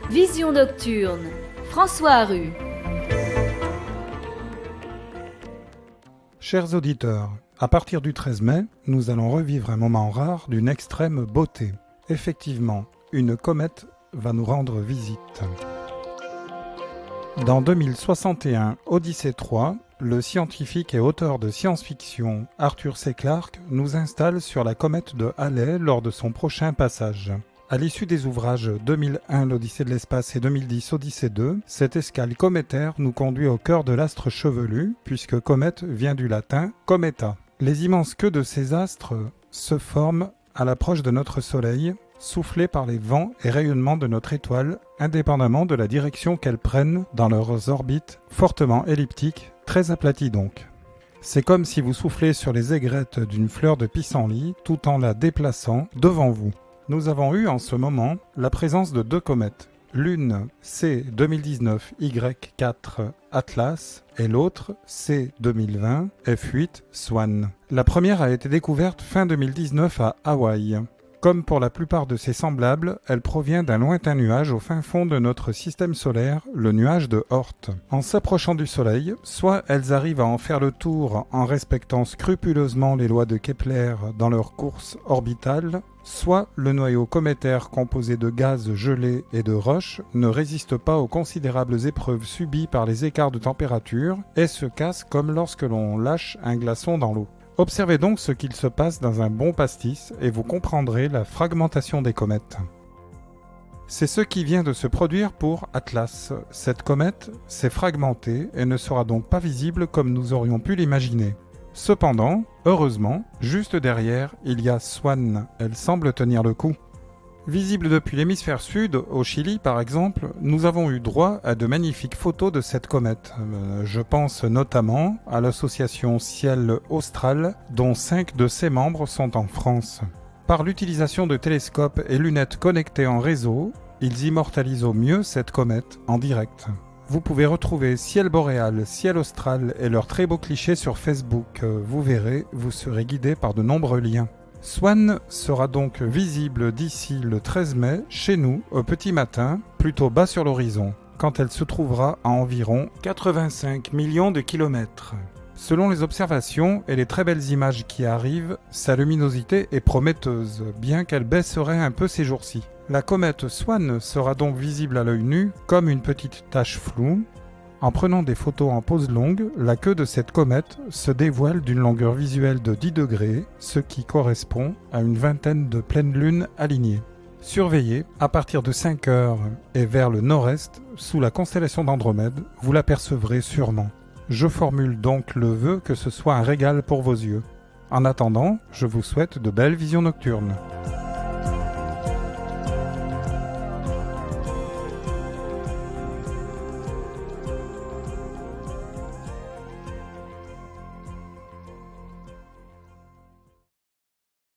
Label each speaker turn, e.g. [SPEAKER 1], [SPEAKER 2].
[SPEAKER 1] Vision nocturne, François Harru.
[SPEAKER 2] Chers auditeurs, à partir du 13 mai, nous allons revivre un moment rare d'une extrême beauté. Effectivement, une comète va nous rendre visite. Dans 2061, Odyssée 3, le scientifique et auteur de science-fiction Arthur C. Clarke nous installe sur la comète de Halley lors de son prochain passage. À l'issue des ouvrages 2001 l'Odyssée de l'espace et 2010 Odyssée 2, cette escale cométaire nous conduit au cœur de l'astre chevelu, puisque comète vient du latin cometa. Les immenses queues de ces astres se forment à l'approche de notre Soleil, soufflées par les vents et rayonnements de notre étoile, indépendamment de la direction qu'elles prennent dans leurs orbites fortement elliptiques, très aplaties donc. C'est comme si vous soufflez sur les aigrettes d'une fleur de pissenlit tout en la déplaçant devant vous. Nous avons eu en ce moment la présence de deux comètes, l'une C 2019 Y4 Atlas et l'autre C 2020 F8 Swan. La première a été découverte fin 2019 à Hawaï. Comme pour la plupart de ses semblables, elle provient d'un lointain nuage au fin fond de notre système solaire, le nuage de Oort. En s'approchant du Soleil, soit elles arrivent à en faire le tour en respectant scrupuleusement les lois de Kepler dans leur course orbitale, soit le noyau cométaire composé de gaz gelés et de roches ne résiste pas aux considérables épreuves subies par les écarts de température et se casse comme lorsque l'on lâche un glaçon dans l'eau. Observez donc ce qu'il se passe dans un bon pastis et vous comprendrez la fragmentation des comètes. C'est ce qui vient de se produire pour Atlas. Cette comète s'est fragmentée et ne sera donc pas visible comme nous aurions pu l'imaginer. Cependant, heureusement, juste derrière, il y a Swan. Elle semble tenir le coup. Visible depuis l'hémisphère sud, au Chili par exemple, nous avons eu droit à de magnifiques photos de cette comète. Je pense notamment à l'association Ciel Austral, dont 5 de ses membres sont en France. Par l'utilisation de télescopes et lunettes connectées en réseau, ils immortalisent au mieux cette comète en direct. Vous pouvez retrouver Ciel Boréal, Ciel Austral et leurs très beaux clichés sur Facebook. Vous verrez, vous serez guidé par de nombreux liens. Swan sera donc visible d'ici le 13 mai chez nous au petit matin, plutôt bas sur l'horizon, quand elle se trouvera à environ 85 millions de kilomètres. Selon les observations et les très belles images qui arrivent, sa luminosité est prometteuse, bien qu'elle baisserait un peu ces jours-ci. La comète Swan sera donc visible à l'œil nu comme une petite tache floue. En prenant des photos en pose longue, la queue de cette comète se dévoile d'une longueur visuelle de 10 degrés, ce qui correspond à une vingtaine de pleines lunes alignées. Surveillez, à partir de 5 heures et vers le nord-est, sous la constellation d'Andromède, vous l'apercevrez sûrement. Je formule donc le vœu que ce soit un régal pour vos yeux. En attendant, je vous souhaite de belles visions nocturnes.